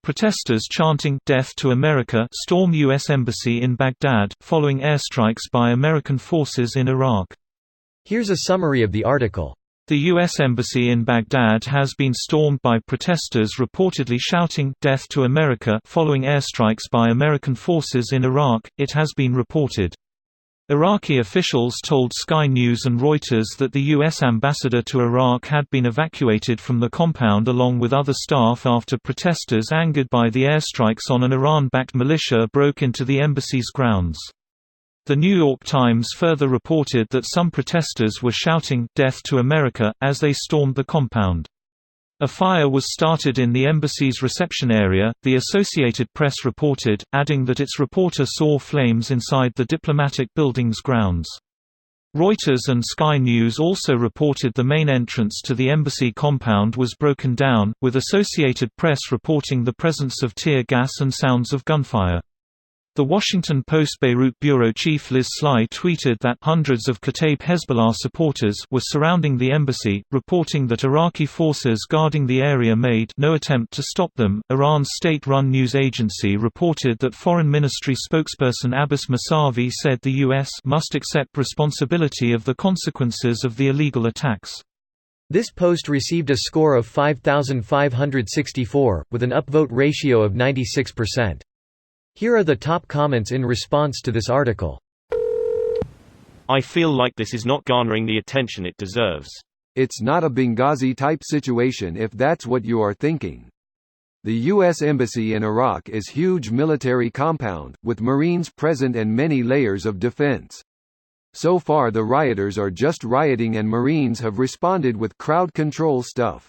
Protesters chanting "Death to America" storm U.S. Embassy in Baghdad, following airstrikes by American forces in Iraq. Here's a summary of the article. The U.S. Embassy in Baghdad has been stormed by protesters reportedly shouting "Death to America" following airstrikes by American forces in Iraq, it has been reported. Iraqi officials told Sky News and Reuters that the U.S. ambassador to Iraq had been evacuated from the compound along with other staff after protesters angered by the airstrikes on an Iran-backed militia broke into the embassy's grounds. The New York Times further reported that some protesters were shouting "Death to America" as they stormed the compound. A fire was started in the embassy's reception area, the Associated Press reported, adding that its reporter saw flames inside the diplomatic building's grounds. Reuters and Sky News also reported the main entrance to the embassy compound was broken down, with Associated Press reporting the presence of tear gas and sounds of gunfire. The Washington Post Beirut bureau chief Liz Sly tweeted that hundreds of Kataib Hezbollah supporters were surrounding the embassy, reporting that Iraqi forces guarding the area made no attempt to stop them. Iran's state-run news agency reported that Foreign Ministry spokesperson Abbas Mousavi said the U.S. must accept responsibility of the consequences of the illegal attacks. This post received a score of 5,564, with an upvote ratio of 96%. Here are the top comments in response to this article. I feel like this is not garnering the attention it deserves. It's not a Benghazi-type situation if that's what you are thinking. The U.S. Embassy in Iraq is huge military compound, with Marines present and many layers of defense. So far the rioters are just rioting and Marines have responded with crowd control stuff.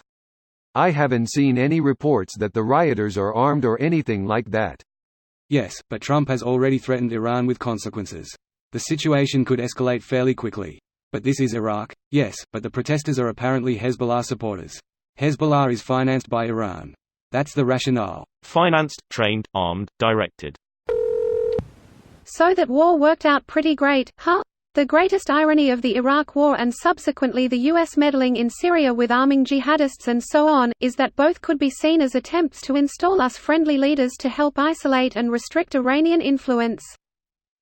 I haven't seen any reports that the rioters are armed or anything like that. Yes, but Trump has already threatened Iran with consequences. The situation could escalate fairly quickly. But this is Iraq, yes, but the protesters are apparently Hezbollah supporters. Hezbollah is financed by Iran. That's the rationale. Financed, trained, armed, directed. So that war worked out pretty great, huh? The greatest irony of the Iraq War and subsequently the US meddling in Syria with arming jihadists and so on, is that both could be seen as attempts to install us friendly leaders to help isolate and restrict Iranian influence.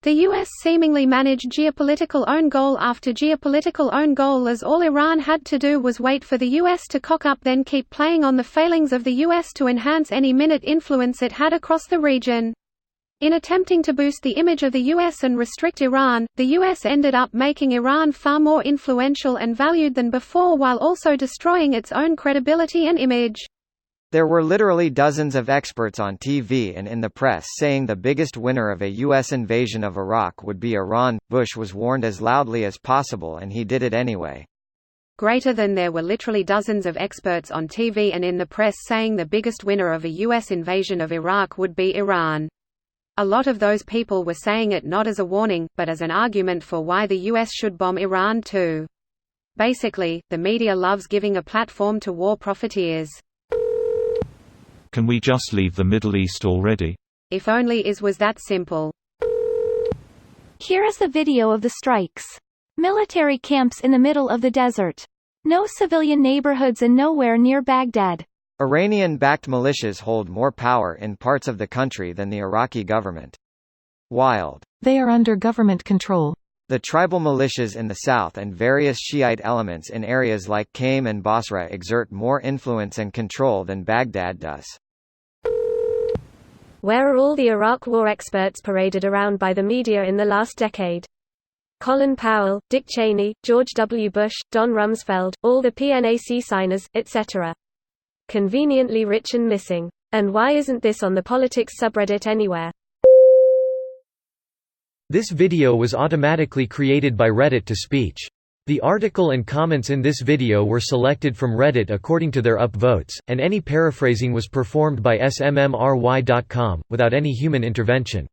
The US seemingly managed geopolitical own goal after geopolitical own goal, as all Iran had to do was wait for the US to cock up, then keep playing on the failings of the US to enhance any minute influence it had across the region. In attempting to boost the image of the US and restrict Iran, the US ended up making Iran far more influential and valued than before, while also destroying its own credibility and image. There were literally dozens of experts on TV and in the press saying the biggest winner of a US invasion of Iraq would be Iran. Bush was warned as loudly as possible and he did it anyway. Greater than there were literally dozens of experts on TV and in the press saying the biggest winner of a US invasion of Iraq would be Iran. A lot of those people were saying it not as a warning, but as an argument for why the US should bomb Iran too. Basically, the media loves giving a platform to war profiteers. Can we just leave the Middle East already? If only it was that simple. Here is the video of the strikes. Military camps in the middle of the desert. No civilian neighborhoods and nowhere near Baghdad. Iranian-backed militias hold more power in parts of the country than the Iraqi government. Wild. They are under government control. The tribal militias in the south and various Shiite elements in areas like Qam and Basra exert more influence and control than Baghdad does. Where are all the Iraq war experts paraded around by the media in the last decade? Colin Powell, Dick Cheney, George W. Bush, Don Rumsfeld, all the PNAC signers, etc. Conveniently rich and missing. And why isn't this on the politics subreddit anywhere? This video was automatically created by Reddit to speech. The article and comments in this video were selected from Reddit according to their upvotes, and any paraphrasing was performed by smmry.com, without any human intervention.